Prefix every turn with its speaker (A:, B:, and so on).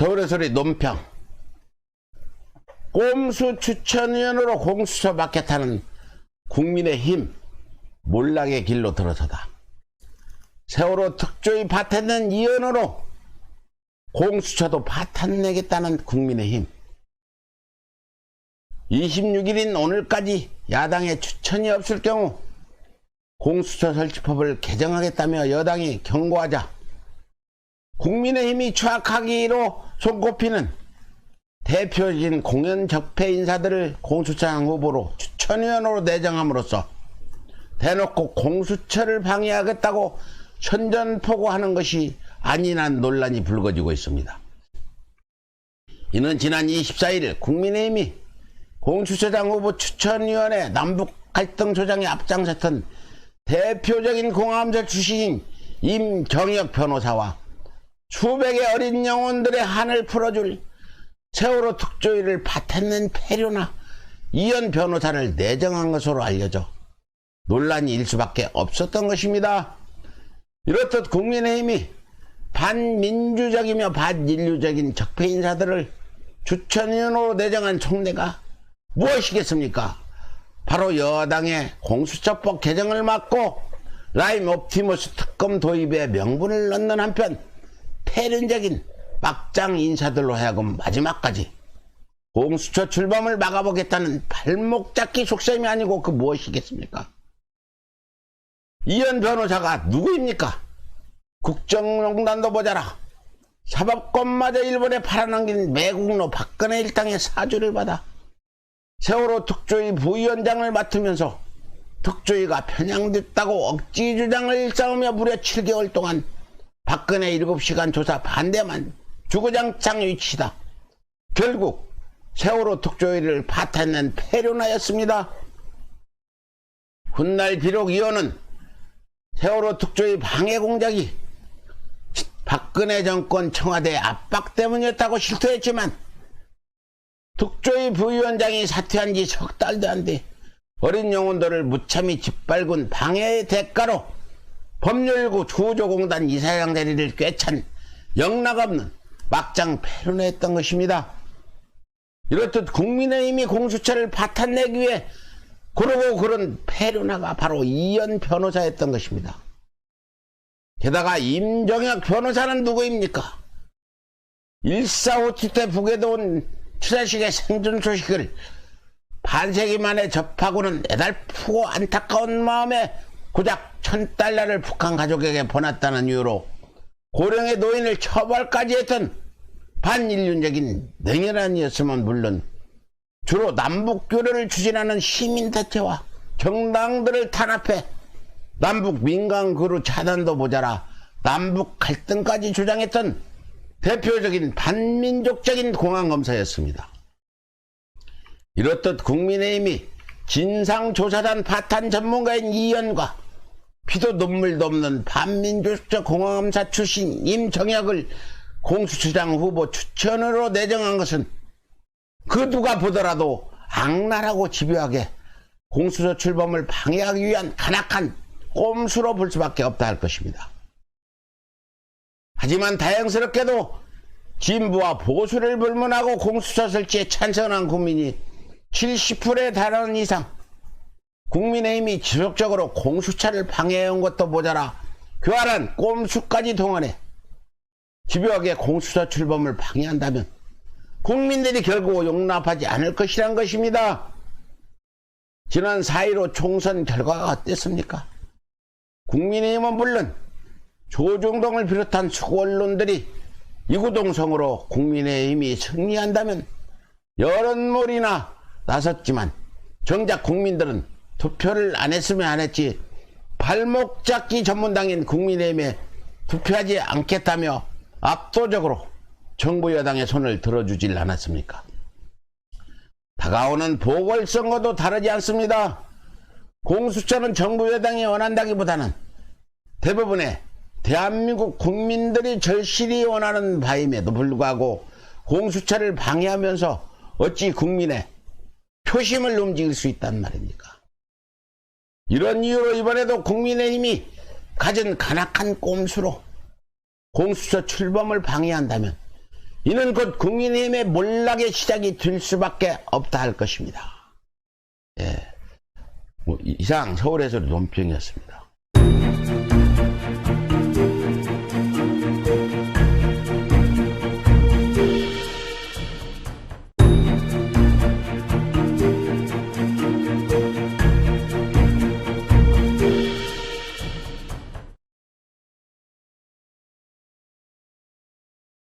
A: 서울의 소리 논평. 꼼수 추천위원으로 공수처 맡겠다는 국민의힘 몰락의 길로 들어서다. 세월호 특조위 파탄낸 위원으로 공수처도 파탄내겠다는 국민의힘. 26일인 오늘까지 야당의 추천이 없을 경우 공수처 설치법을 개정하겠다며 여당이 경고하자 국민의힘이 추악하기로 손꼽히는 대표적인 공연적폐 인사들을 공수처장 후보로 추천위원으로 내정함으로써 대놓고 공수처를 방해하겠다고 선전포고하는 것이 아니란 논란이 불거지고 있습니다. 이는 지난 24일 국민의힘이 공수처장 후보 추천위원회 남북갈등 조장에 앞장섰던 대표적인 공암자 출신인 임정혁 변호사와 수백의 어린 영혼들의 한을 풀어줄 세월호 특조위를 파탄낸 패류나 이현 변호사를 내정한 것으로 알려져 논란이 일 수밖에 없었던 것입니다. 이렇듯 국민의힘이 반민주적이며 반인류적인 적폐 인사들을 추천위원으로 내정한 총리가 무엇이겠습니까? 바로 여당의 공수처법 개정을 막고 라임 옵티머스 특검 도입에 명분을 넣는 한편 패륜적인 막장 인사들로 하여금 마지막까지 공수처 출범을 막아보겠다는 발목 잡기 속셈이 아니고 그 무엇이겠습니까? 이현 변호사가 누구입니까? 국정농단도 모자라 사법권마저 일본에 팔아넘긴 매국노 박근혜 일당의 사주를 받아 세월호 특조위 부위원장을 맡으면서 특조위가 편향됐다고 억지 주장을 일삼으며 무려 7개월 동안 박근혜 7시간 조사 반대만 주구장창 위치다. 결국 세월호 특조위를 파탄낸 패륜하였습니다. 훗날 비록 이혼은 세월호 특조위 방해 공작이 박근혜 정권 청와대 압박 때문이었다고 실토했지만 특조위 부위원장이 사퇴한 지 석 달도 안 돼 어린 영혼들을 무참히 짓밟은 방해의 대가로 법률구 구조공단 이사장 자리를 꿰찬 영락없는 막장 패륜했던 것입니다. 이렇듯 국민의힘이 공수처를 파탄내기 위해 고르고 그런 패륜아가 바로 이현 변호사였던 것입니다. 게다가 임정혁 변호사는 누구입니까? 1.4.5 때 북에도 온 추자식의 생존 소식을 반세기 만에 접하고는 애달프고 안타까운 마음에 고작 $1,000를 북한 가족에게 보냈다는 이유로 고령의 노인을 처벌까지 했던 반인륜적인 냉혈한이었으면 물론 주로 남북교류를 추진하는 시민단체와 정당들을 탄압해 남북 민간그루 차단도 모자라 남북 갈등까지 주장했던 대표적인 반민족적인 공안검사였습니다. 이렇듯 국민의힘이 진상조사단 파탄 전문가인 이현과 피도 눈물도 없는 반민족적 공안검사 출신 임정혁을 공수처장 후보 추천으로 내정한 것은 그 누가 보더라도 악랄하고 집요하게 공수처 출범을 방해하기 위한 간악한 꼼수로 볼 수밖에 없다 할 것입니다. 하지만 다행스럽게도 진보와 보수를 불문하고 공수처 설치에 찬성한 국민이 70%에 달하는 이상 국민의힘이 지속적으로 공수처를 방해해온 것도 모자라 교활한 꼼수까지 동원해 집요하게 공수처 출범을 방해한다면 국민들이 결국 용납하지 않을 것이란 것입니다. 지난 4.15 총선 결과가 어땠습니까? 국민의힘은 물론 조중동을 비롯한 수구 언론들이 이구동성으로 국민의힘이 승리한다면 여론몰이나 나섰지만 정작 국민들은 투표를 안 했으면 안 했지 발목 잡기 전문당인 국민의힘에 투표하지 않겠다며 압도적으로 정부 여당의 손을 들어주질 않았습니까? 다가오는 보궐선거도 다르지 않습니다. 공수처는 정부 여당이 원한다기보다는 대부분의 대한민국 국민들이 절실히 원하는 바임에도 불구하고 공수처를 방해하면서 어찌 국민의 표심을 움직일 수 있단 말입니까? 이런 이유로 이번에도 국민의힘이 가진 간악한 꼼수로 공수처 출범을 방해한다면 이는 곧 국민의힘의 몰락의 시작이 될 수밖에 없다 할 것입니다. 예. 이상 서울에서 논평이었습니다.